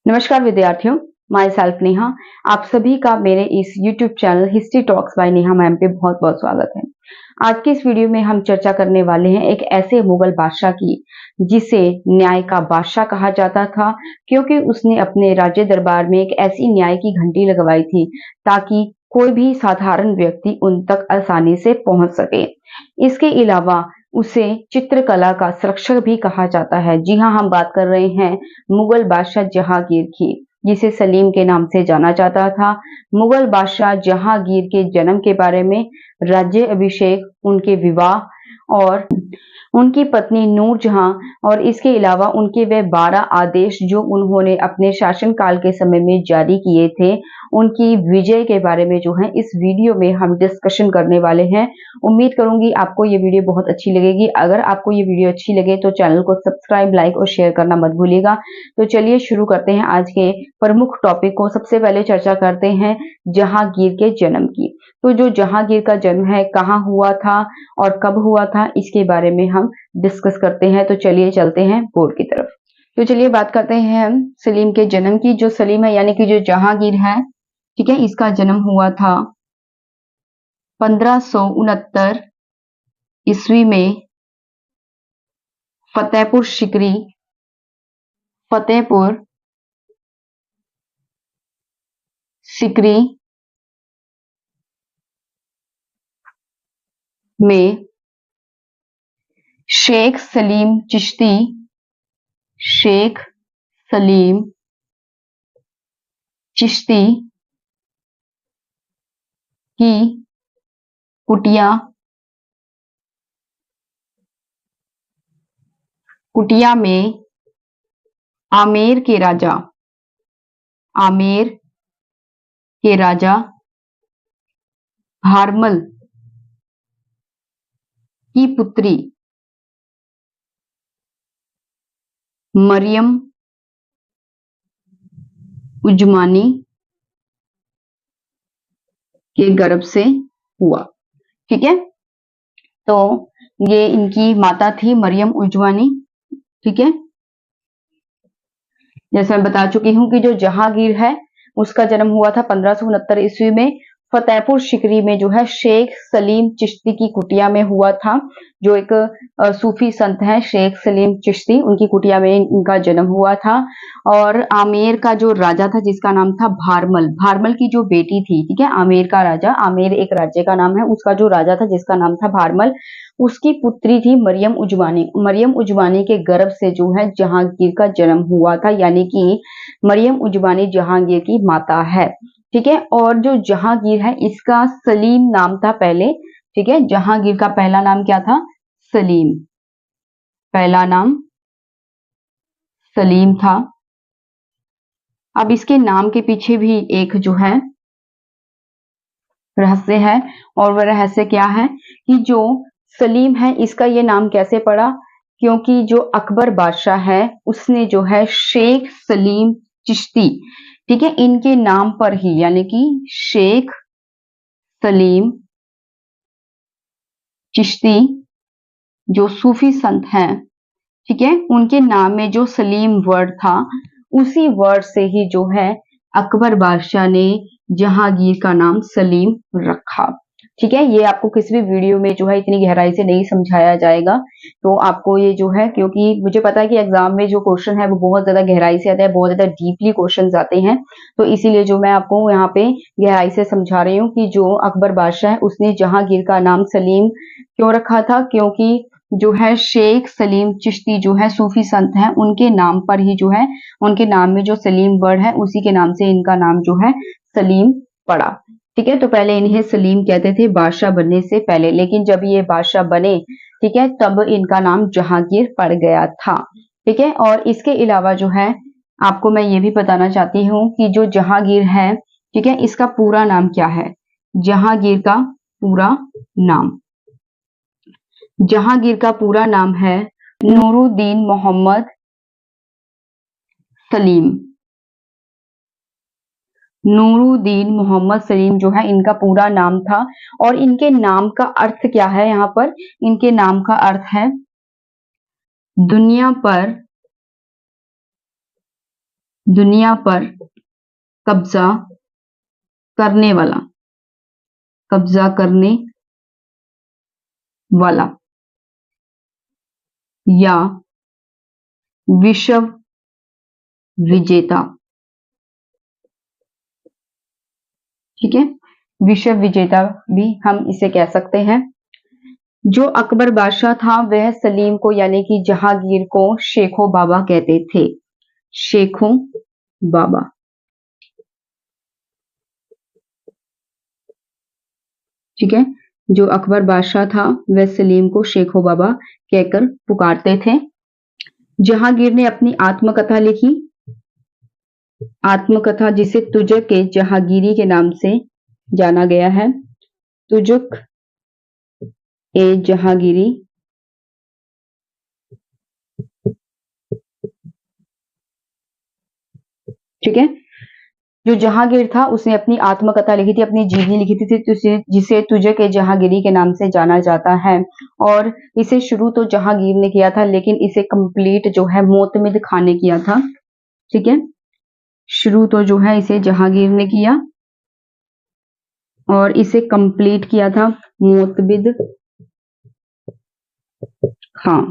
नमस्कार विद्यार्थियों, my self Neha. आप सभी का मेरे इस YouTube channel history talks bye Neha ma'am पे बहुत बहुत स्वागत है। आज की इस वीडियो में हम चर्चा करने वाले हैं एक ऐसे मुगल बादशाह की जिसे न्याय का बादशाह कहा जाता था, क्योंकि उसने अपने राज्य दरबार में एक ऐसी न्याय की घंटी लगवाई थी ताकि कोई भी साधारण व्यक्ति उन तक आसानी से पहुंच सके। इसके अलावा उसे चित्रकला का संरक्षक भी कहा जाता है। जी हाँ, हम बात कर रहे हैं मुगल बादशाह जहांगीर की, जिसे सलीम के नाम से जाना जाता था। मुगल बादशाह जहांगीर के जन्म के बारे में, राज्य अभिषेक, उनके विवाह और उनकी पत्नी नूरजहां और इसके अलावा उनके वे 12 आदेश जो उन्होंने अपने शासनकाल के समय में जारी किए थे, उनकी विजय के बारे में जो है इस वीडियो में हम डिस्कशन करने वाले हैं। उम्मीद करूंगी आपको ये वीडियो बहुत अच्छी लगेगी। अगर आपको ये वीडियो अच्छी लगे तो चैनल को सब्सक्राइब, लाइक और शेयर करना मत भूलिएगा। तो चलिए शुरू करते हैं आज के प्रमुख टॉपिक को। सबसे पहले चर्चा करते हैं जहांगीर के जन्म की। तो जो जहांगीर का जन्म है, कहाँ हुआ था और कब हुआ था, इसके बारे में हम डिस्कस करते हैं। तो चलिए चलते हैं बोर्ड की तरफ। तो चलिए बात करते हैं हम सलीम के जन्म की। जो सलीम है यानी कि जो जहांगीर है, ठीक है, इसका जन्म हुआ था 1569 ईस्वी में फतेहपुर सिकरी में शेख सलीम चिश्ती की कुटिया में आमेर के राजा भारमल की पुत्री मरियम उजमानी के गर्भ से हुआ। ठीक है, तो ये इनकी माता थी मरियम उजमानी। ठीक है, जैसे मैं बता चुकी हूं कि जो जहांगीर है उसका जन्म हुआ था 1569 ईस्वी में फतेहपुर सिकरी में जो है शेख सलीम चिश्ती की कुटिया में हुआ था। जो एक सूफी संत है शेख सलीम चिश्ती, उनकी कुटिया में इनका जन्म हुआ था। और आमेर का जो राजा था जिसका नाम था भारमल की जो बेटी थी, ठीक है, आमेर का राजा, आमेर एक राज्य का नाम है, उसका जो राजा था जिसका नाम था भारमल, उसकी पुत्री थी मरियम उजमानी के गर्भ से जो है जहांगीर का जन्म हुआ था, यानी कि मरियम उजमानी जहांगीर की माता है। ठीक है, और जो जहांगीर है इसका सलीम नाम था पहले। ठीक है, जहांगीर का पहला नाम क्या था? सलीम। पहला नाम सलीम था। अब इसके नाम के पीछे भी एक जो है रहस्य है, और वह रहस्य क्या है कि जो सलीम है इसका ये नाम कैसे पड़ा? क्योंकि जो अकबर बादशाह है उसने जो है शेख सलीम चिश्ती, ठीक है, इनके नाम पर ही, यानी कि शेख सलीम चिश्ती जो सूफी संत हैं, ठीक है, उनके नाम में जो सलीम वर्ड था उसी वर्ड से ही जो है अकबर बादशाह ने जहांगीर का नाम सलीम रखा। ठीक है, ये आपको किसी भी वीडियो में जो है इतनी गहराई से नहीं समझाया जाएगा। तो आपको ये जो है, क्योंकि मुझे पता है कि एग्जाम में जो क्वेश्चन है वो बहुत ज्यादा गहराई से आता है, बहुत ज्यादा डीपली क्वेश्चन आते हैं, तो इसीलिए जो मैं आपको यहाँ पे गहराई से समझा रही हूँ कि जो अकबर बादशाह है उसने जहांगीर का नाम सलीम क्यों रखा था, क्योंकि जो है शेख सलीम चिश्ती जो है सूफी संत हैं, उनके नाम पर ही जो है, उनके नाम में जो सलीम वर्ड है उसी के नाम से इनका नाम जो है सलीम पड़ा। ठीक है, तो पहले इन्हें सलीम कहते थे बादशाह बनने से पहले, लेकिन जब ये बादशाह बने, ठीक है, तब इनका नाम जहांगीर पड़ गया था। ठीक है, और इसके अलावा जो है आपको मैं ये भी बताना चाहती हूँ कि जो जहांगीर है, ठीक है, इसका पूरा नाम क्या है? जहांगीर का पूरा नाम, जहांगीर का पूरा नाम है नूरुद्दीन मोहम्मद सलीम। नूरुद्दीन मोहम्मद सलीम जो है इनका पूरा नाम था। और इनके नाम का अर्थ क्या है? यहाँ पर इनके नाम का अर्थ है दुनिया पर दुनिया पर कब्जा करने वाला, कब्जा करने वाला या विश्व विजेता, ठीक है, विश्व विजेता भी हम इसे कह सकते हैं। जो अकबर बादशाह था वह सलीम को यानी कि जहांगीर को शेखो बाबा कहते थे, शेखो बाबा, ठीक है। जो अकबर बादशाह था वह सलीम को शेखो बाबा कहकर पुकारते थे। जहांगीर ने अपनी आत्मकथा लिखी, आत्मकथा जिसे तुजुक ए जहांगीरी के नाम से जाना गया है, तुजुक ए जहांगीरी, ठीक है। जो जहांगीर था उसने अपनी आत्मकथा लिखी थी, अपनी जीवनी लिखी थी, जिसे तुजुक ए जहांगीरी के नाम से जाना जाता है। और इसे शुरू तो जहांगीर ने किया था लेकिन इसे कंप्लीट जो है मोतमिद खां ने किया था, ठीक है। शुरू तो जो है इसे जहांगीर ने किया और इसे कंप्लीट किया था मोतमिद खां,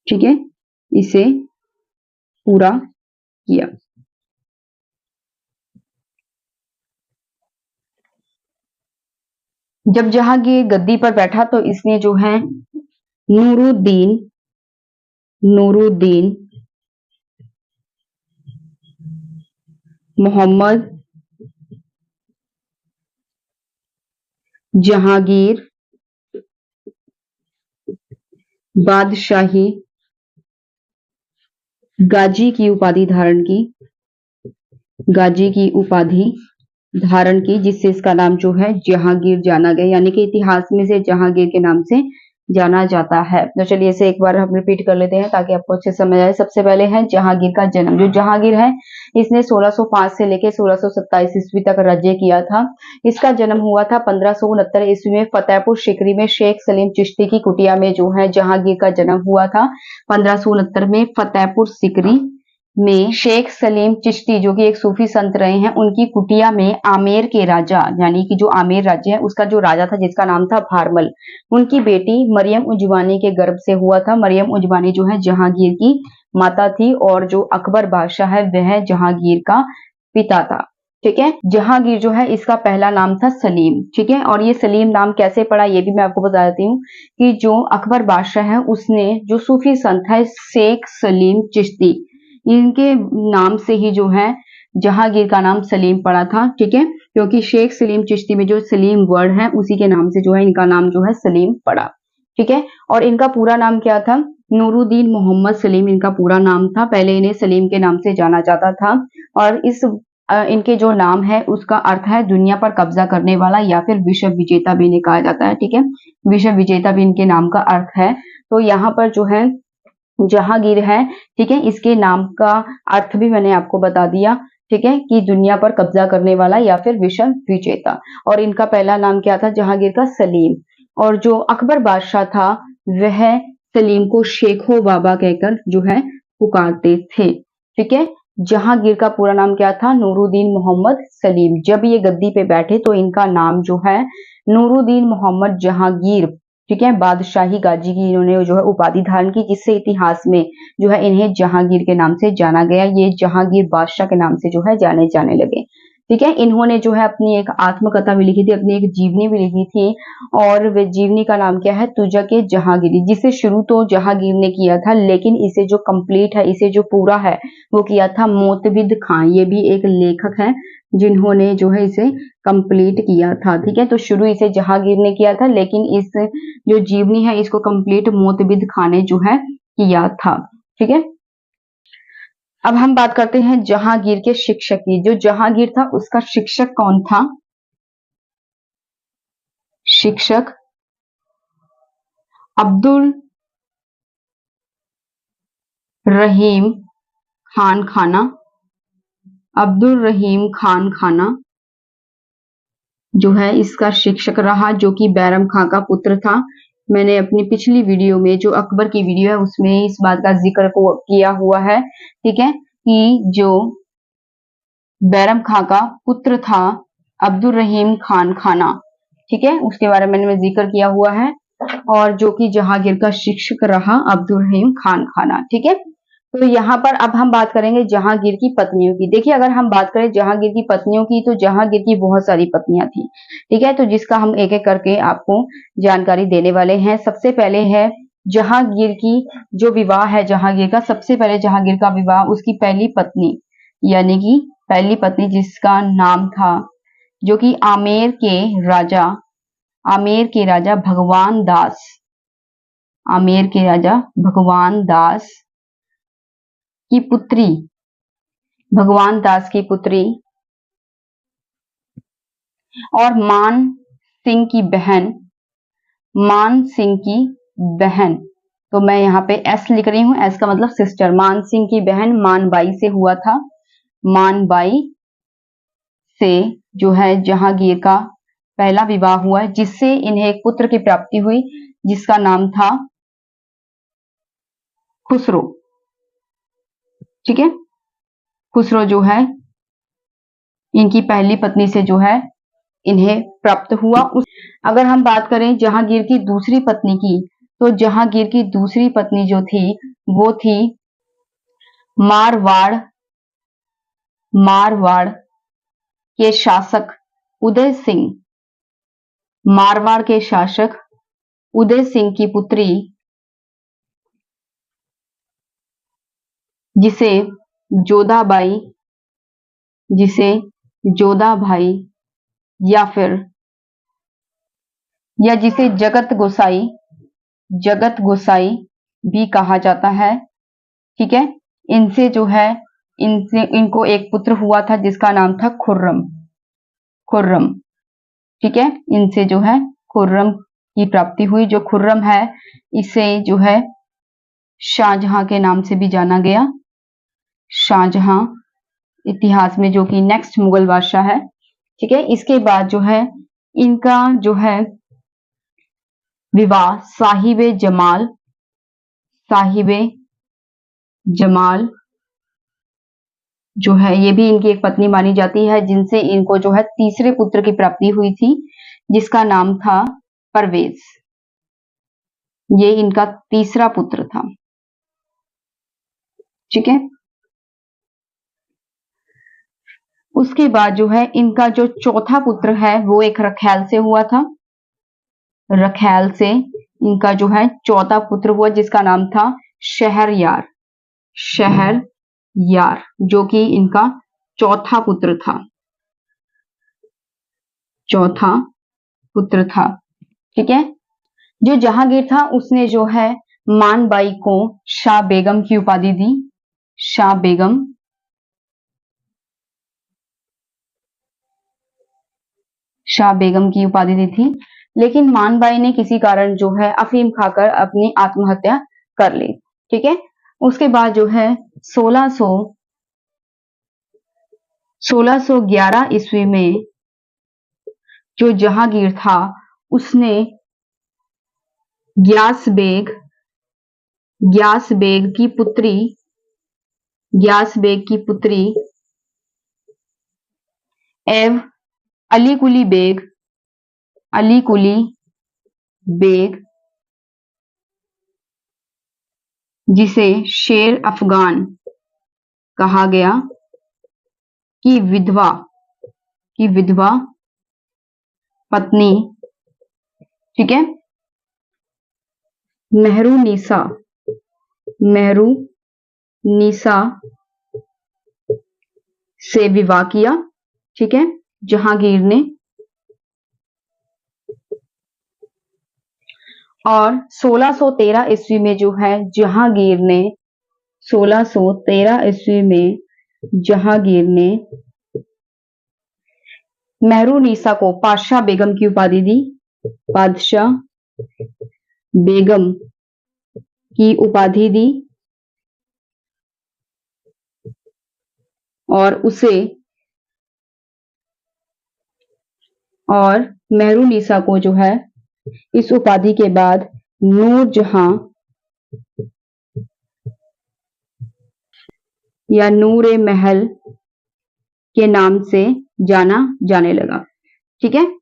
ठीक है, इसे पूरा किया। जब जहांगीर गद्दी पर बैठा तो इसने जो है नूरुद्दीन, नूरुद्दीन मोहम्मद जहांगीर बादशाही गाजी की उपाधि धारण की, गाजी की उपाधि धारण की, जिससे इसका नाम जो है जहांगीर जाना गया, यानी कि इतिहास में से जहांगीर के नाम से जाना जाता है। तो चलिए इसे एक बार हम रिपीट कर लेते हैं ताकि आपको अच्छे समझ आए। सबसे पहले है जहांगीर का जन्म। जो जहांगीर है इसने 1605 से लेकर 1627 ईस्वी तक राज्य किया था। इसका जन्म हुआ था 1569 ईस्वी में फतेहपुर सिकरी में शेख सलीम चिश्ती की कुटिया में जो है जहांगीर का जन्म हुआ था। 1569 में फतेहपुर सिकरी में शेख सलीम चिश्ती जो कि एक सूफी संत रहे हैं, उनकी कुटिया में आमेर के राजा यानी कि जो आमेर राज्य है उसका जो राजा था जिसका नाम था भारमल, उनकी बेटी मरियम उजवानी के गर्भ से हुआ था। मरियम उजवानी जो है जहांगीर की माता थी और जो अकबर बादशाह है वह जहांगीर का पिता था, ठीक है। जहांगीर जो है इसका पहला नाम था सलीम, ठीक है। और ये सलीम नाम कैसे पड़ा ये भी मैं आपको बता देती हूँ कि जो अकबर बादशाह है उसने जो सूफी संत है शेख सलीम चिश्ती, इनके नाम से ही जो है जहांगीर का नाम सलीम पड़ा था, ठीक है। क्योंकि शेख सलीम चिश्ती में जो सलीम वर्ड है उसी के नाम से जो है इनका नाम जो है सलीम पड़ा, ठीक है। और इनका पूरा नाम क्या था? नूरुद्दीन मोहम्मद सलीम इनका पूरा नाम था। पहले इन्हें सलीम के नाम से जाना जाता था और इनके जो नाम है उसका अर्थ है दुनिया पर कब्जा करने वाला या फिर विश्व विजेता भी इन्हें कहा जाता है, ठीक है। विश्व विजेता भी इनके नाम का अर्थ है। तो यहाँ पर जो है जहांगीर है, ठीक है, इसके नाम का अर्थ भी मैंने आपको बता दिया, ठीक है, कि दुनिया पर कब्जा करने वाला या फिर विश्व विजेता। और इनका पहला नाम क्या था? जहांगीर का सलीम। और जो अकबर बादशाह था वह सलीम को शेखो बाबा कहकर जो है पुकारते थे, ठीक है। जहांगीर का पूरा नाम क्या था? नूरुद्दीन मोहम्मद सलीम। जब ये गद्दी पे बैठे तो इनका नाम जो है नूरुद्दीन मोहम्मद जहांगीर, ठीक है, बादशाही गाजी की इन्होंने जो है उपाधि धारण की, जिससे इतिहास में जो है इन्हें जहांगीर के नाम से जाना गया। ये जहांगीर बादशाह के नाम से जो है जाने जाने लगे, ठीक है। इन्होंने जो है अपनी एक आत्मकथा भी लिखी थी, अपनी एक जीवनी भी लिखी थी और वे जीवनी का नाम क्या है? तुजुक ए जहांगीरी, जिसे शुरू तो जहांगीर ने किया था लेकिन इसे जो कंप्लीट है, इसे जो पूरा है वो किया था मोतबिद खां। ये भी एक लेखक है जिन्होंने जो है इसे कंप्लीट किया था, ठीक है। तो शुरू इसे जहांगीर ने किया था लेकिन इस जो जीवनी है इसको कंप्लीट मोतबिद खां ने जो है किया था, ठीक है। अब हम बात करते हैं जहांगीर के शिक्षक की। जो जहांगीर था उसका शिक्षक कौन था? शिक्षक अब्दुल रहीम खान खाना, अब्दुल रहीम खान खाना जो है इसका शिक्षक रहा, जो कि बैरम खां का पुत्र था। मैंने अपनी पिछली वीडियो में जो अकबर की वीडियो है उसमें इस बात का जिक्र को किया हुआ है, ठीक है, कि जो बैरम खां का पुत्र था अब्दुल रहीम खान खाना, ठीक है, उसके बारे में मैंने जिक्र किया हुआ है, और जो कि जहांगीर का शिक्षक रहा अब्दुल रहीम खान खाना, ठीक है। तो यहाँ पर अब हम बात करेंगे जहांगीर की पत्नियों की। देखिए, अगर हम बात करें जहांगीर की पत्नियों की तो जहांगीर की बहुत सारी पत्नियां थी, ठीक है, तो जिसका हम एक एक करके आपको जानकारी देने वाले हैं। सबसे पहले है जहांगीर की जो विवाह है, जहांगीर का सबसे पहले जहांगीर का विवाह उसकी पहली पत्नी, यानी कि पहली पत्नी जिसका नाम था, जो कि आमेर के राजा भगवान दास, आमेर के राजा भगवान दास की पुत्री, भगवान दास की पुत्री और मान सिंह की बहन, मान सिंह की बहन, तो मैं यहाँ पे एस लिख रही हूं, एस का मतलब सिस्टर, मान सिंह की बहन मानबाई से हुआ था। मानबाई से जो है जहांगीर का पहला विवाह हुआ, जिससे इन्हें एक पुत्र की प्राप्ति हुई जिसका नाम था खुसरो, ठीक है। खुसरो जो है इनकी पहली पत्नी से जो है इन्हें प्राप्त हुआ। अगर हम बात करें जहांगीर की दूसरी पत्नी की, तो जहांगीर की दूसरी पत्नी जो थी वो थी मारवाड़, मारवाड़ के शासक उदय सिंह, मारवाड़ के शासक उदय सिंह की पुत्री, जिसे जोधाबाई, जिसे जोधाबाई या फिर या जिसे जगत गोसाई भी कहा जाता है, ठीक है। इनसे जो है इनको एक पुत्र हुआ था जिसका नाम था खुर्रम, खुर्रम, ठीक है। इनसे जो है खुर्रम की प्राप्ति हुई। जो खुर्रम है इसे जो है शाहजहां के नाम से भी जाना गया, शाहजहां इतिहास में, जो कि नेक्स्ट मुगल बादशाह है, ठीक है। इसके बाद जो है इनका जो है विवाह साहिबे जमाल, साहिबे जमाल जो है ये भी इनकी एक पत्नी मानी जाती है, जिनसे इनको जो है तीसरे पुत्र की प्राप्ति हुई थी जिसका नाम था परवेज। ये इनका तीसरा पुत्र था, ठीक है। उसके बाद जो है इनका जो चौथा पुत्र है वो एक रखैल से हुआ था, रखैल से इनका जो है चौथा पुत्र हुआ जिसका नाम था शहरयार, शहरयार, जो कि इनका चौथा पुत्र था, चौथा पुत्र था, ठीक है। जो जहांगीर था उसने जो है मानबाई को शाह बेगम की उपाधि दी, शाह बेगम, शाह बेगम की उपाधि दी थी, लेकिन मानबाई ने किसी कारण जो है अफीम खाकर अपनी आत्महत्या कर ली, ठीक है। उसके बाद जो है 1611 ईस्वी में जो जहांगीर था उसने ग्यास बेग, ग्यास बेग की पुत्री, ग्यास बेग की पुत्री एवं अली कुली बेग, अली कुली बेग, जिसे शेर अफगान कहा गया, की विधवा, की विधवा पत्नी, ठीक है, मेहरुनिसा, मेहरुनिसा से विवाह किया, ठीक है, जहांगीर ने। और 1613 ईस्वी में जो है जहांगीर ने, 1613 ईस्वी में जहांगीर ने मेहरुनिसा को पातशाह बेगम की उपाधि दी, पातशाह बेगम की उपाधि दी, और उसे, और मेहरुनिसा को जो है इस उपाधि के बाद नूरजहां या नूरे महल के नाम से जाना जाने लगा। ठीक है,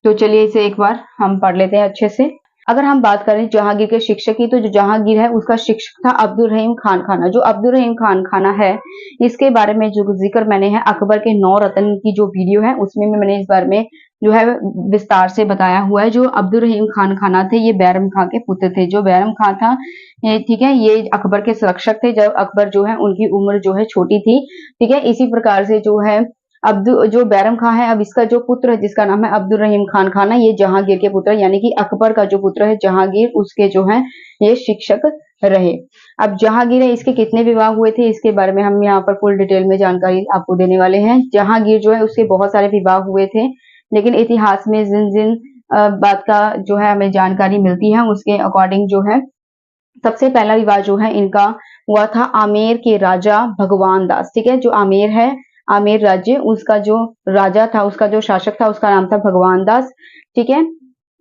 तो चलिए इसे एक बार हम पढ़ लेते हैं अच्छे से। अगर हम बात करें जहांगीर के शिक्षक की, तो जो जहांगीर है उसका शिक्षक था अब्दुल रहीम खान खाना। जो अब्दुल रहीम खान खाना है, इसके बारे में जो जिक्र मैंने है अकबर के 9 रत्न की जो वीडियो है उसमें मैंने इस बारे में जो है विस्तार से बताया हुआ है। जो अब्दुल रहीम खान खाना थे, ये बैरम खां के पुत्र थे। जो बैरम खां था, ठीक है, ये अकबर के संरक्षक थे जब अकबर जो है उनकी उम्र जो है छोटी थी। ठीक है, इसी प्रकार से जो है जो बैरम खां है, अब इसका जो पुत्र है जिसका नाम है अब्दुल रहीम खान खाना, ये जहांगीर के पुत्र यानी कि अकबर का जो पुत्र है जहांगीर, उसके जो है ये शिक्षक रहे। अब जहांगीर है, इसके कितने विवाह हुए थे इसके बारे में हम यहाँ पर फुल डिटेल में जानकारी आपको देने वाले हैं। जहांगीर जो है उसके बहुत सारे विवाह हुए थे, लेकिन इतिहास में जिन जिन बात का जो है हमें जानकारी मिलती है उसके अकॉर्डिंग जो है सबसे पहला विवाह जो है इनका हुआ था आमेर के राजा भगवान दास। ठीक है, जो आमेर है, आमेर राज्य, उसका जो राजा था, उसका जो शासक था, उसका नाम था भगवान दास। ठीक है,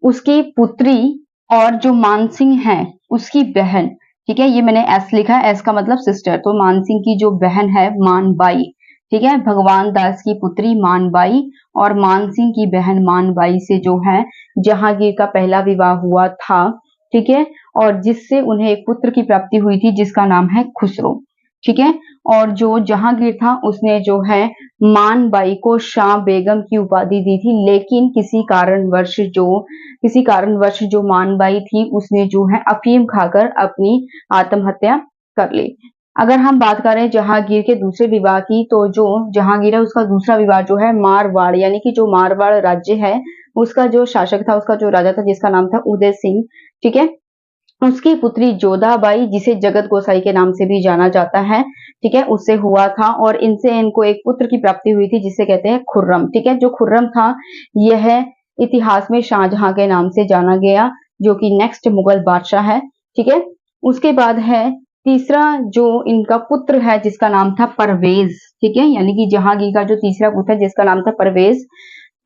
उसकी पुत्री और जो मानसिंह है उसकी बहन। ठीक है, ये मैंने एस लिखा है, एस का मतलब सिस्टर, तो मानसिंह की जो बहन है मानबाई। ठीक है, भगवान दास की पुत्री मानबाई और मानसिंह की बहन मानबाई से जो है जहांगीर का पहला विवाह हुआ था। ठीक है, और जिससे उन्हें एक पुत्र की प्राप्ति हुई थी जिसका नाम है खुसरो। ठीक है, और जो जहांगीर था उसने जो है मानबाई को शाह बेगम की उपाधि दी थी, लेकिन किसी कारणवश जो मानबाई थी उसने जो है अफीम खाकर अपनी आत्महत्या कर ली। अगर हम बात करें जहांगीर के दूसरे विवाह की, तो जो जहांगीर है उसका दूसरा विवाह जो है मारवाड़ यानी कि जो मारवाड़ राज्य है उसका जो शासक था, उसका जो राजा था जिसका नाम था उदय सिंह। ठीक है, उसकी पुत्री जोधाबाई, जिसे जगत गोसाई के नाम से भी जाना जाता है, ठीक है, उससे हुआ था और इनसे इनको एक पुत्र की प्राप्ति हुई थी जिसे कहते हैं खुर्रम। ठीक है, जो खुर्रम था यह इतिहास में शाहजहां के नाम से जाना गया, जो कि नेक्स्ट मुगल बादशाह है। ठीक है, उसके बाद है तीसरा जो इनका पुत्र है जिसका नाम था परवेज। ठीक है, यानी कि जहांगीर का जो तीसरा पुत्र है जिसका नाम था परवेज,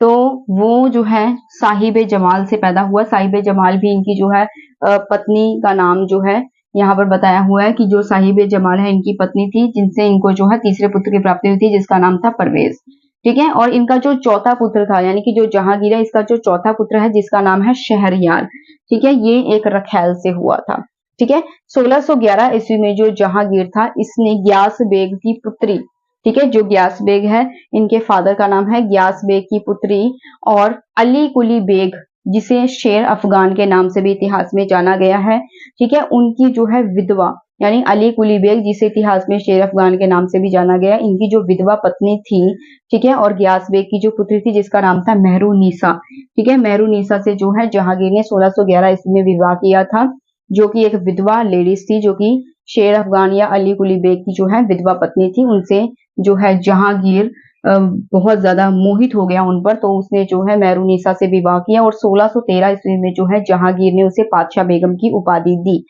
तो वो जो है साहिब जमाल से पैदा हुआ। साहिब जमाल भी इनकी जो है पत्नी का नाम जो है यहाँ पर बताया हुआ है कि जो साहिब जमाल है इनकी पत्नी थी, जिनसे इनको जो है तीसरे पुत्र की प्राप्ति हुई थी जिसका नाम था परवेज। ठीक है, और इनका जो चौथा पुत्र था यानी कि जो जहांगीर है, इसका जो चौथा पुत्र है जिसका नाम है शहरयार। ठीक है, ये एक रखैल से हुआ था। ठीक है, 1611 ईस्वी में जो जहांगीर था इसने ग्यास बेग की पुत्री, ठीक है, जो ग्यास बेग है, इनके फादर का नाम है ग्यास बेग की पुत्री और अली कुली बेग, जिसे शेर अफगान के नाम से भी इतिहास में जाना गया है। ठीक है, उनकी जो है विधवा यानी अली कुली बेग, जिसे इतिहास में शेर अफगान के नाम से भी जाना गया, इनकी जो विधवा पत्नी थी, ठीक है, और ग्यास बेग की जो पुत्री थी जिसका नाम था मेहरुनिसा। ठीक है, मेहरुनिसा से जो है जहांगीर ने 1611 ईस्वी में विवाह किया था, जो कि एक विधवा लेडीज थी, जो कि शेर अफगान या अली कुली बेग की जो है विधवा पत्नी थी। उनसे जो है जहांगीर बहुत ज्यादा मोहित हो गया उन पर, तो उसने जो है मेहरुनिसा से विवाह किया और 1613 ईस्वी में जो है जहांगीर ने उसे पातशाह बेगम की उपाधि दी।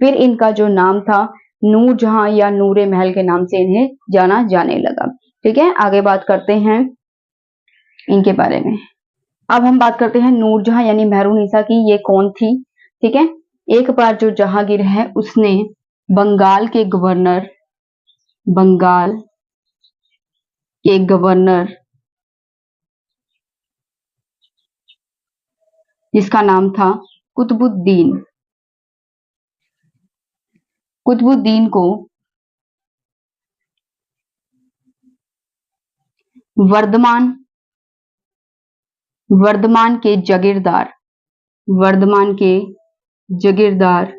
फिर इनका जो नाम था नूरजहां या नूरे महल के नाम से इन्हें जाना जाने लगा। ठीक है, आगे बात करते हैं इनके बारे में। अब हम बात करते हैं नूरजहां यानी मेहरुनिसा की, ये कौन थी। ठीक है, एक बार जो जहांगीर है उसने बंगाल के गवर्नर जिसका नाम था कुतुबुद्दीन को वर्धमान वर्धमान के जागीरदार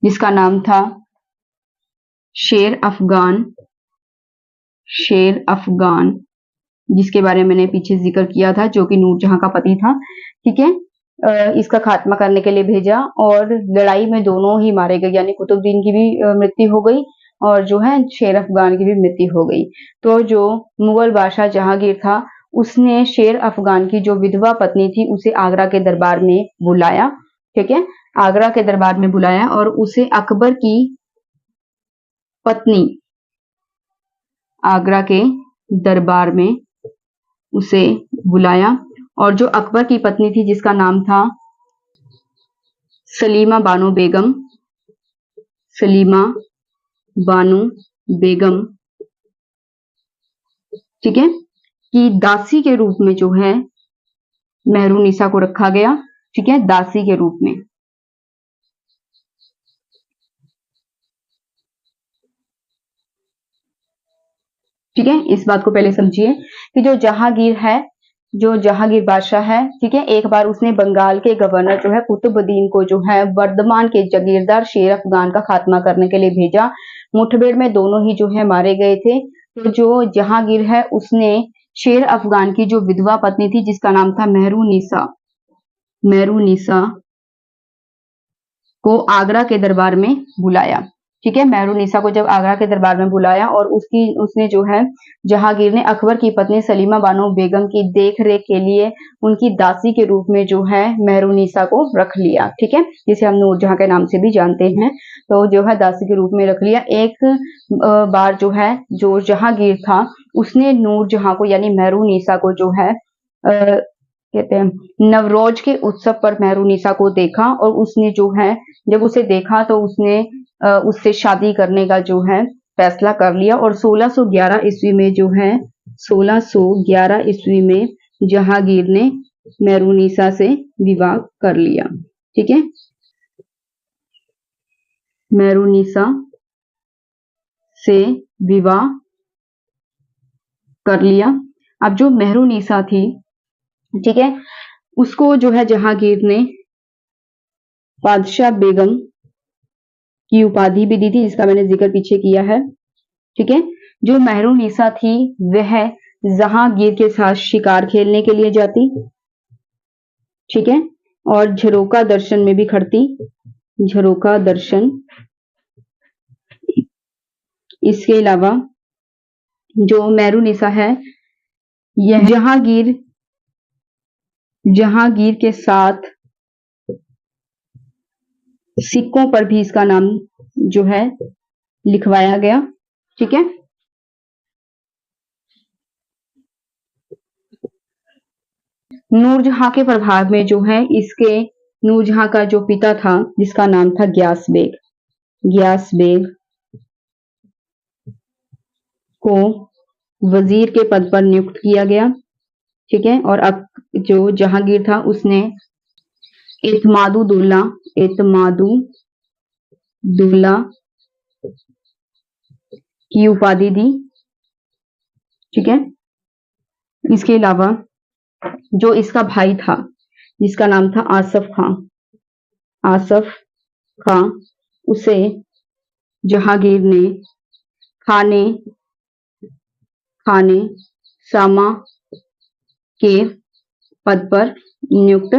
जिसका नाम था शेर अफगान, जिसके बारे में मैंने पीछे जिक्र किया था, जो कि नूरजहां का पति था। ठीक है, इसका खात्मा करने के लिए भेजा और लड़ाई में दोनों ही मारे गए, यानी कुतुबुद्दीन की भी मृत्यु हो गई और जो है शेर अफगान की भी मृत्यु हो गई। तो जो मुगल बादशाह जहांगीर था उसने शेर अफगान की जो विधवा पत्नी थी उसे आगरा के दरबार में बुलाया। ठीक है, आगरा के दरबार में बुलाया और उसे अकबर की पत्नी आगरा के दरबार में उसे बुलाया और जो अकबर की पत्नी थी जिसका नाम था सलीमा बानो बेगम, सलीमा बानो बेगम, ठीक है, कि दासी के रूप में जो है मेहरुनिसा को रखा गया, ठीक है, दासी के रूप में। ठीक है, इस बात को पहले समझिए कि जो जहांगीर है, जो जहांगीर बादशाह है, ठीक है, एक बार उसने बंगाल के गवर्नर जो है कुतुबुद्दीन को जो है वर्धमान के जागीरदार शेर अफगान का खात्मा करने के लिए भेजा। मुठभेड़ में दोनों ही जो है मारे गए थे। तो जो जहांगीर है उसने शेर अफगान की जो विधवा पत्नी थी जिसका नाम था मेहरुनिसा, मेहरुनिसा को आगरा के दरबार में बुलाया। ठीक है, मेहरुनिसा को जब आगरा के दरबार में बुलाया और उसने जो है जहांगीर ने अकबर की पत्नी सलीमा बानो बेगम की देख रेख के लिए उनकी दासी के रूप में जो है मेहरुनिसा को रख लिया। ठीक है, जिसे हम नूरजहां के नाम से भी जानते हैं। तो जो है दासी के रूप में रख लिया। एक बार जो है जो जहांगीर था उसने नूरजहां को यानी मेहरुनिसा को जो है कहते हैं नवरोज के उत्सव पर मेहरुनिसा को देखा और उसने जो है जब उसे देखा तो उसने उससे शादी करने का जो है फैसला कर लिया और 1611 ईस्वी में जो है 1611 ईस्वी में जहांगीर ने मेहरुनिसा से विवाह कर लिया। ठीक है, मेहरुनिसा से विवाह कर लिया। अब जो मेहरुनिसा थी, ठीक है, उसको जो है जहांगीर ने बादशाह बेगम की उपाधि भी दी थी जिसका मैंने जिक्र पीछे किया है। ठीक है, जो मेहरुनिसा थी वह जहांगीर के साथ शिकार खेलने के लिए जाती, ठीक है, और झरोका दर्शन में भी खड़ती, झरोका दर्शन। इसके अलावा जो मेहरुनिसा है यह जहांगीर के साथ सिक्कों पर भी इसका नाम जो है लिखवाया गया। ठीक है, नूरजहां के प्रभाव में जो है इसके नूरजहां का जो पिता था जिसका नाम था ग्यास बेग, ग्यास बेग को वजीर के पद पर नियुक्त किया गया। ठीक है, और अब जो जहांगीर था उसने इत्मादुद्दौला की उपाधि दी। ठीक है, इसके अलावा जो इसका भाई था जिसका नाम था आसफ खां, आसफ खां, उसे जहांगीर ने खाने सामा के पद पर नियुक्त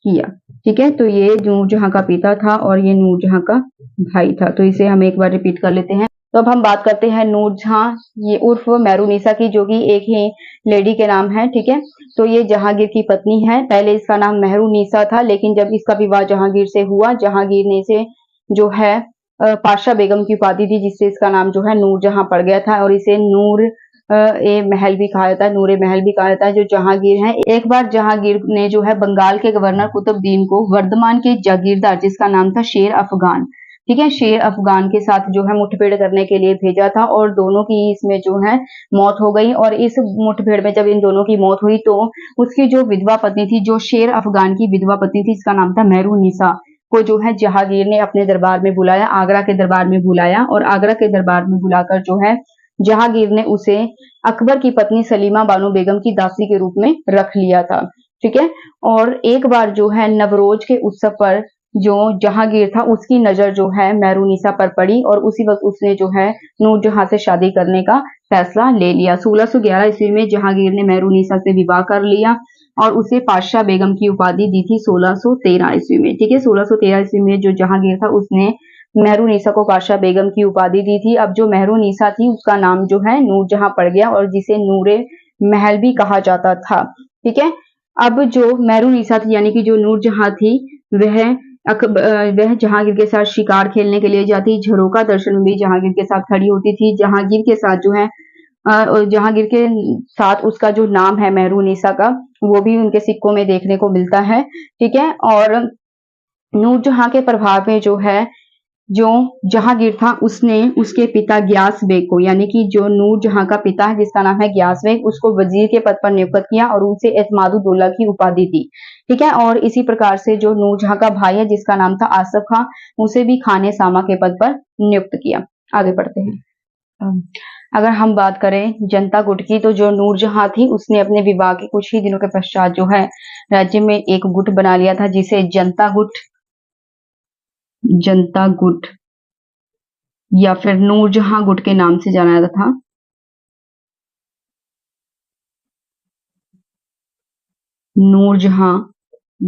किया। ठीक है, तो ये नूरजहां का पिता था और ये नूरजहां का भाई था। तो इसे हम एक बार रिपीट कर लेते हैं। तो अब हम बात करते हैं नूरजहां ये उर्फ मेहरुनिसा की, जो कि एक ही लेडी के नाम है। ठीक है, तो ये जहांगीर की पत्नी है। पहले इसका नाम मेहरुनिसा था, लेकिन जब इसका विवाह जहांगीर से हुआ, जहांगीर ने इसे जो है पाशा बेगम की उपाधि दी, जिससे इसका नाम जो है नूरजहां पड़ गया था और इसे नूर ए महल भी कहा जाता है, नूरे महल भी कहा जाता है, जो जहांगीर है। एक बार जहांगीर ने जो है बंगाल के गवर्नर कुतुबुद्दीन को वर्धमान के जागीरदार जिसका नाम था शेर अफगान, ठीक है, शेर अफगान के साथ जो है मुठभेड़ करने के लिए भेजा था और दोनों की इसमें जो है मौत हो गई। और इस मुठभेड़ में जब इन दोनों की मौत हुई तो उसकी जो विधवा पत्नी थी, जो शेर अफगान की विधवा पत्नी थी, इसका नाम था मेहरुनिसा, को जो है जहांगीर ने अपने दरबार में बुलाया, आगरा के दरबार में बुलाया और आगरा के दरबार में बुलाकर जो है जहांगीर ने उसे अकबर की पत्नी सलीमा बानो बेगम की दासी के रूप में रख लिया था। ठीक है, और एक बार जो है नवरोज के उत्सव पर जो जहांगीर था उसकी नजर जो है मेहरुनिसा पर पड़ी और उसी वक्त उसने जो है नूरजहां से शादी करने का फैसला ले लिया। 1611 ईस्वी में जहांगीर ने मेहरुनिसा से विवाह कर लिया और उसे पातशाह बेगम की उपाधि दी थी 1613 ईस्वी में। ठीक है, 1613 ईस्वी में जो जहांगीर था उसने मेहरुनिसा को पातशाह बेगम की उपाधि दी थी। अब जो मेहरुनिसा थी उसका नाम जो है नूरजहां पड़ गया और जिसे नूरे महल भी कहा जाता था। ठीक है, अब जो मेहरुनिसा थी यानी कि जो नूरजहां थी वह जहांगीर के साथ शिकार खेलने के लिए जाती, झरोका दर्शन में भी जहांगीर के साथ खड़ी होती थी, जहांगीर के साथ जो है और जहांगीर के साथ उसका जो नाम है मेहरुनिसा का, वो भी उनके सिक्कों में देखने को मिलता है। ठीक है, और नूरजहां के प्रभाव में जो है, जो जहांगीर था उसने उसके पिता गियास बेग को, यानी कि जो नूरजहां का पिता है जिसका नाम है गियास बेग, उसको वजीर के पद पर नियुक्त किया और उसे एतमादुद्दौला की उपाधि दी। ठीक है, और इसी प्रकार से जो नूरजहां का भाई है जिसका नाम था आसफ खां, उसे भी खाने सामा के पद पर नियुक्त किया। आगे बढ़ते हैं। अगर हम बात करें जनता गुट की, तो जो नूरजहां थी उसने अपने विवाह के कुछ ही दिनों के पश्चात जो है राज्य में एक गुट बना लिया था जिसे जनता गुट या फिर नूरजहां गुट के नाम से जाना जाता था। नूरजहां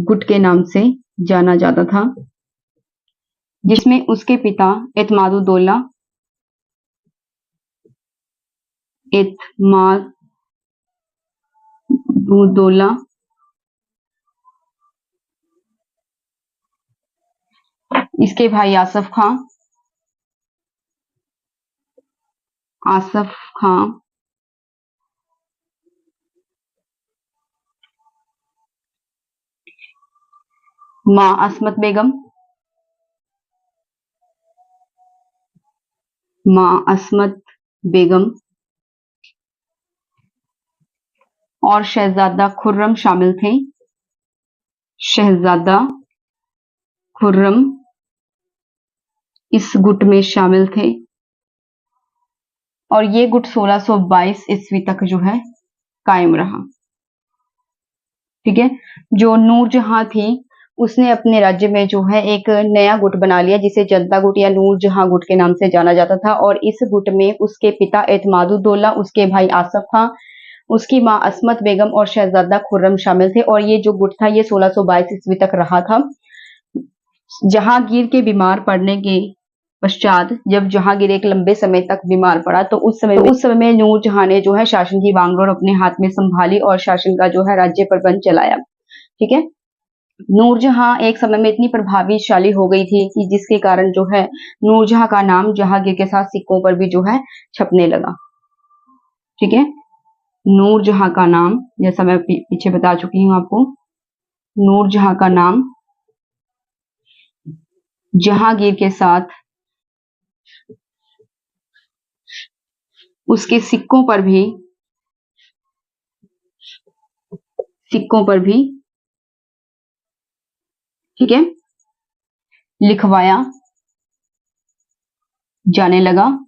गुट के नाम से जाना जाता था, जिसमें उसके पिता एतमादुद्दौला इसके भाई आसफ खां मां असमत बेगम और शहजादा खुर्रम शामिल थे। शहजादा खुर्रम इस गुट में शामिल थे और ये गुट 1622 ईस्वी तक जो है कायम रहा। ठीक है, जो नूरजहां थी उसने अपने राज्य में जो है एक नया गुट बना लिया जिसे जनता गुट या नूरजहां गुट के नाम से जाना जाता था, और इस गुट में उसके पिता एतमादुद्दौला, उसके भाई आसफ खां, उसकी मां असमत बेगम और शहजादा खुर्रम शामिल थे। और ये जो गुट था ये 1622 ईस्वी तक रहा था। जहांगीर के बीमार पड़ने के पश्चात जब जहांगीर एक लंबे समय तक बीमार पड़ा, तो उस समय में नूरजहां ने जो है शासन की बागडोर अपने हाथ में संभाली और शासन का जो है राज्य प्रबंध चलाया। ठीक है, नूरजहां एक समय में इतनी प्रभावशाली हो गई थी कि जिसके कारण जो है नूरजहां का नाम जहांगीर के साथ सिक्कों पर भी जो है छपने लगा। ठीक है, नूरजहां का नाम, जैसा मैं पीछे बता चुकी हूं आपको, नूरजहां का नाम जहांगीर के साथ उसके सिक्कों पर भी ठीक है लिखवाया जाने लगा।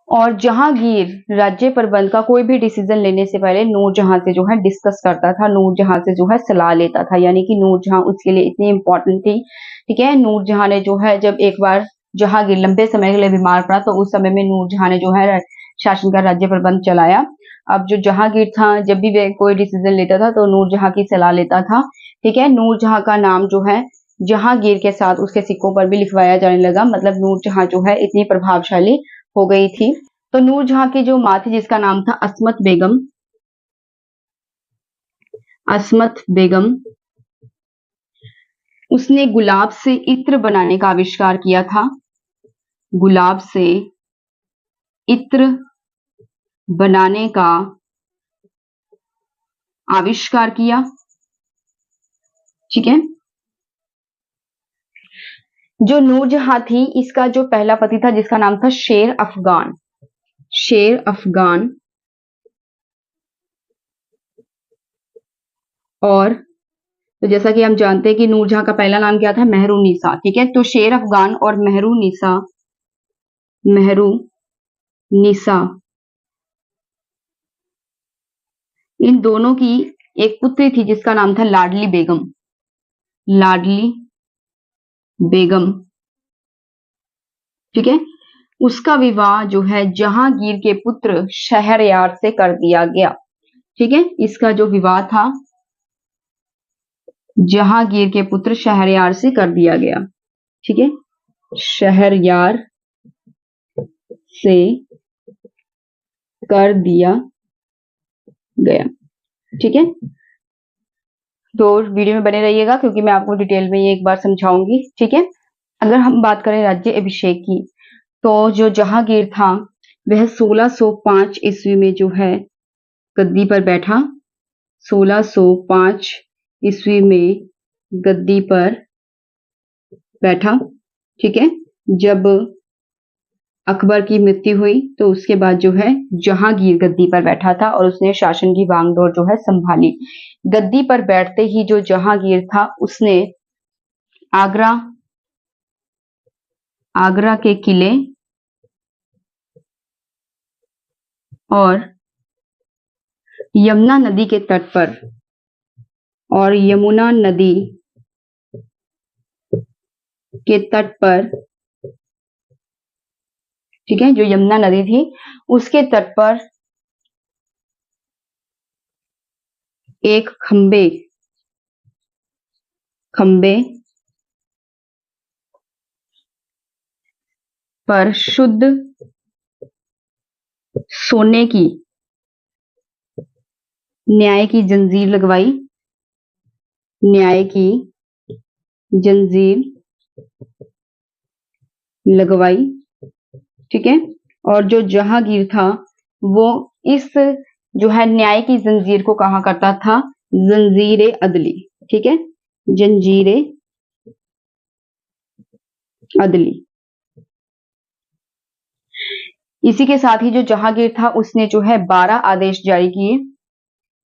और जहांगीर राज्य प्रबंध का कोई भी डिसीजन लेने से पहले नूरजहां से जो है डिस्कस करता था, नूरजहां से जो है सलाह लेता था, यानी कि नूरजहां उसके लिए इतनी इंपॉर्टेंट थी। ठीक है, नूरजहां ने जो है जब एक बार जहांगीर लंबे समय के लिए बीमार पड़ा, तो उस समय में नूरजहां ने जो है शासन का राज्य प्रबंध चलाया। अब जो जहांगीर था जब भी वह कोई डिसीजन लेता था तो नूरजहां की सलाह लेता था। ठीक है, नूरजहां का नाम जो है जहांगीर के साथ उसके सिक्कों पर भी लिखवाया जाने लगा, मतलब नूरजहां जो है इतनी प्रभावशाली हो गई थी। तो नूरजहां की जो मां थी जिसका नाम था असमत बेगम, उसने गुलाब से इत्र बनाने का आविष्कार किया था। गुलाब से इत्र बनाने का आविष्कार किया। ठीक है, जो नूरजहां थी इसका जो पहला पति था जिसका नाम था शेर अफगान, और तो जैसा कि हम जानते हैं कि नूरजहां का पहला नाम क्या था, मेहरुनिसा। ठीक है, तो शेर अफगान और मेहरुनिसा इन दोनों की एक पुत्री थी जिसका नाम था लाडली बेगम। ठीक है, उसका विवाह जो है जहांगीर के पुत्र शहरयार से कर दिया गया। ठीक है, इसका जो विवाह था जहांगीर के पुत्र शहरयार से कर दिया गया। ठीक है, शहरयार से कर दिया गया। ठीक है, तो वीडियो में बने रहिएगा क्योंकि मैं आपको डिटेल में ये एक बार समझाऊंगी। ठीक है, अगर हम बात करें राज्य अभिषेक की, तो जो जहांगीर था वह 1605 ईस्वी में जो है गद्दी पर बैठा। 1605 ईस्वी में गद्दी पर बैठा, ठीक है। जब अकबर की मृत्यु हुई तो उसके बाद जो है जहांगीर गद्दी पर बैठा था और उसने शासन की बागडोर जो है संभाली। गद्दी पर बैठते ही जो जहांगीर था उसने आगरा के किले और यमुना नदी के तट पर और यमुना नदी के तट पर, ठीक है, जो यमुना नदी थी उसके तट पर एक खंबे पर शुद्ध सोने की न्याय की जंजीर लगवाई। न्याय की जंजीर लगवाई, ठीक है। और जो जहांगीर था वो इस जो है न्याय की जंजीर को कहा करता था जंजीरे अदली, ठीक है, जंजीरे अदली। इसी के साथ ही जो जहांगीर था उसने जो है 12 आदेश जारी किए।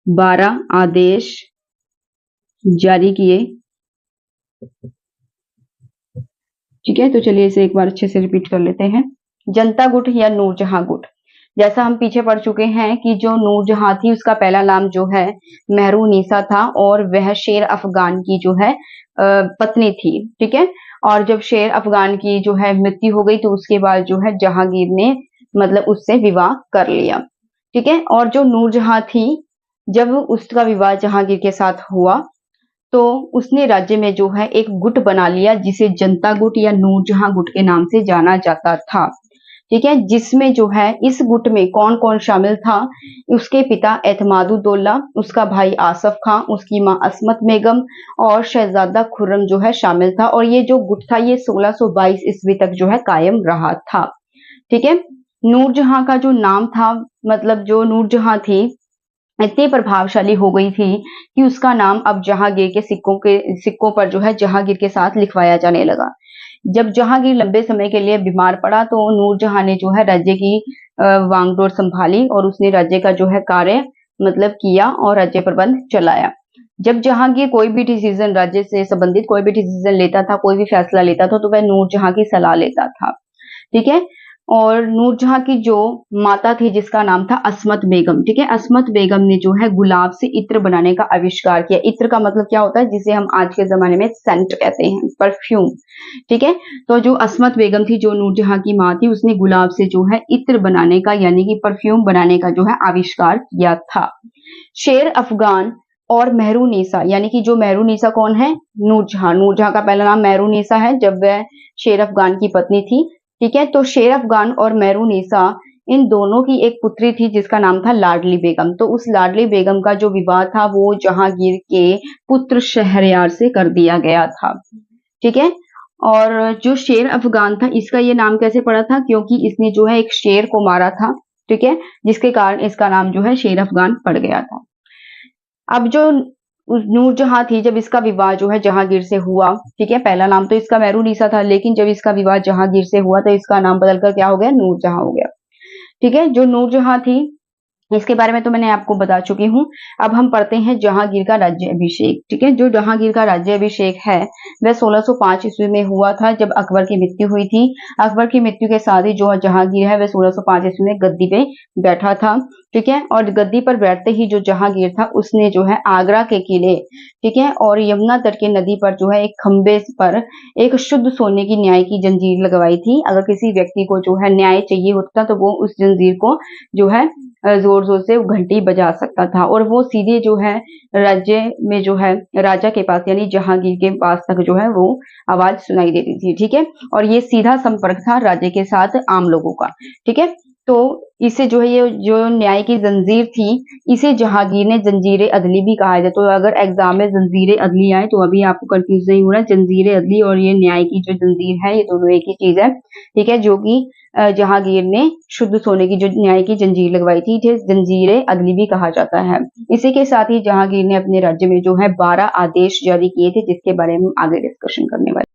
12 आदेश जारी किए, ठीक है। तो चलिए इसे एक बार अच्छे से रिपीट कर लेते हैं। जनता गुट या नूरजहां गुट, जैसा हम पीछे पढ़ चुके हैं कि जो नूरजहां थी उसका पहला नाम जो है मेहरुनिसा था और वह शेर अफगान की जो है पत्नी थी, ठीक है। और जब शेर अफगान की जो है मृत्यु हो गई तो उसके बाद जो है जहांगीर ने मतलब उससे विवाह कर लिया, ठीक है। और जो नूरजहां थी जब उसका विवाह जहांगीर के साथ हुआ तो उसने राज्य में जो है एक गुट बना लिया जिसे जनता गुट या नूरजहां गुट के नाम से जाना जाता था, ठीक है। जिसमें जो है इस गुट में कौन कौन शामिल था, उसके पिता एतमादुद्दौला, उसका भाई आसफ खां, उसकी मां असमत बेगम और शहजादा खुर्रम जो है शामिल था। और ये जो गुट था ये 1622 ईस्वी तक जो है कायम रहा था, ठीक है। नूरजहां का जो नाम था, मतलब जो नूरजहां थी इतनी प्रभावशाली हो गई थी कि उसका नाम अब जहांगीर के सिक्कों पर जो है जहांगीर के साथ लिखवाया जाने लगा। जब जहांगीर लंबे समय के लिए बीमार पड़ा तो नूरजहां ने जो है राज्य की वांगडोर संभाली और उसने राज्य का जो है कार्य मतलब किया और राज्य प्रबंध चलाया। जब जहांगीर कोई भी डिसीजन राज्य से संबंधित कोई भी डिसीजन लेता था, कोई भी फैसला लेता था तो वह नूरजहां की सलाह लेता था, ठीक है। और नूरजहां की जो माता थी जिसका नाम था असमत बेगम, ठीक है, असमत बेगम ने जो है गुलाब से इत्र बनाने का आविष्कार किया। इत्र का मतलब क्या होता है, जिसे हम आज के जमाने में सेंट कहते हैं, परफ्यूम, ठीक है। तो जो असमत बेगम थी जो नूरजहां की मां थी उसने गुलाब से जो है इत्र बनाने का यानी कि परफ्यूम बनाने का जो है आविष्कार किया था। शेर अफगान और मेहरुनिसा, यानी कि जो मेहरुनिसा कौन है, नूरजहां का पहला नाम मेहरुनिसा है जब वह शेर अफगान की पत्नी थी, ठीक है। तो शेर अफगान और मेहरुनिसा इन दोनों की एक पुत्री थी जिसका नाम था लाडली बेगम। तो उस लाडली बेगम का जो विवाह था वो जहांगीर के पुत्र शहरयार से कर दिया गया था, ठीक है। और जो शेर अफगान था इसका ये नाम कैसे पड़ा था, क्योंकि इसने जो है एक शेर को मारा था, ठीक है, जिसके कारण इसका नाम जो है शेर अफगान पड़ गया था। अब जो नूरजहां थी जब इसका विवाह जो है जहांगीर से हुआ, ठीक है, पहला नाम तो इसका मेहरुनिसा था लेकिन जब इसका विवाह जहांगीर से हुआ तो इसका नाम बदलकर क्या हो गया, नूरजहां हो गया, ठीक है। जो नूरजहां थी इसके बारे में तो मैंने आपको बता चुकी हूँ। अब हम पढ़ते हैं जहांगीर का राज्य अभिषेक, ठीक है। जो जहांगीर का राज्य अभिषेक है वह 1605 ईस्वी में हुआ था जब अकबर की मृत्यु हुई थी। अकबर की मृत्यु के साथ ही जो जहांगीर है वह 1605 ईस्वी में गद्दी पे बैठा था, ठीक है। और गद्दी पर बैठते ही जो जहांगीर था उसने जो है आगरा के किले, ठीक है, और यमुना तट के नदी पर जो है एक खंबे पर एक शुद्ध सोने की न्याय की जंजीर लगवाई थी। अगर किसी व्यक्ति को जो है न्याय चाहिए होता तो वो उस जंजीर को जो है जोर जोर से घंटी बजा सकता था और वो सीधे जो है राज्य में जो है राजा के पास यानी जहांगीर के पास तक जो है वो आवाज सुनाई देती थी, ठीक है। और ये सीधा संपर्क था राज्य के साथ आम लोगों का, ठीक है। तो इसे जो है ये जो न्याय की जंजीर थी, इसे जहांगीर ने जंजीर अदली भी कहा है। तो अगर एग्जाम में जंजीर अदली आए तो अभी आपको कंफ्यूज नहीं होना, जंजीर अदली और ये न्याय की जो जंजीर है ये दोनों एक ही चीज है, ठीक है, जो कि जहांगीर ने शुद्ध सोने की जो न्याय की जंजीर लगवाई थी, इसे जंजीर अदली भी कहा जाता है। इसी के साथ ही जहांगीर ने अपने राज्य में जो है 12 आदेश जारी किए थे, जिसके बारे में हम आगे डिस्कशन करने वाले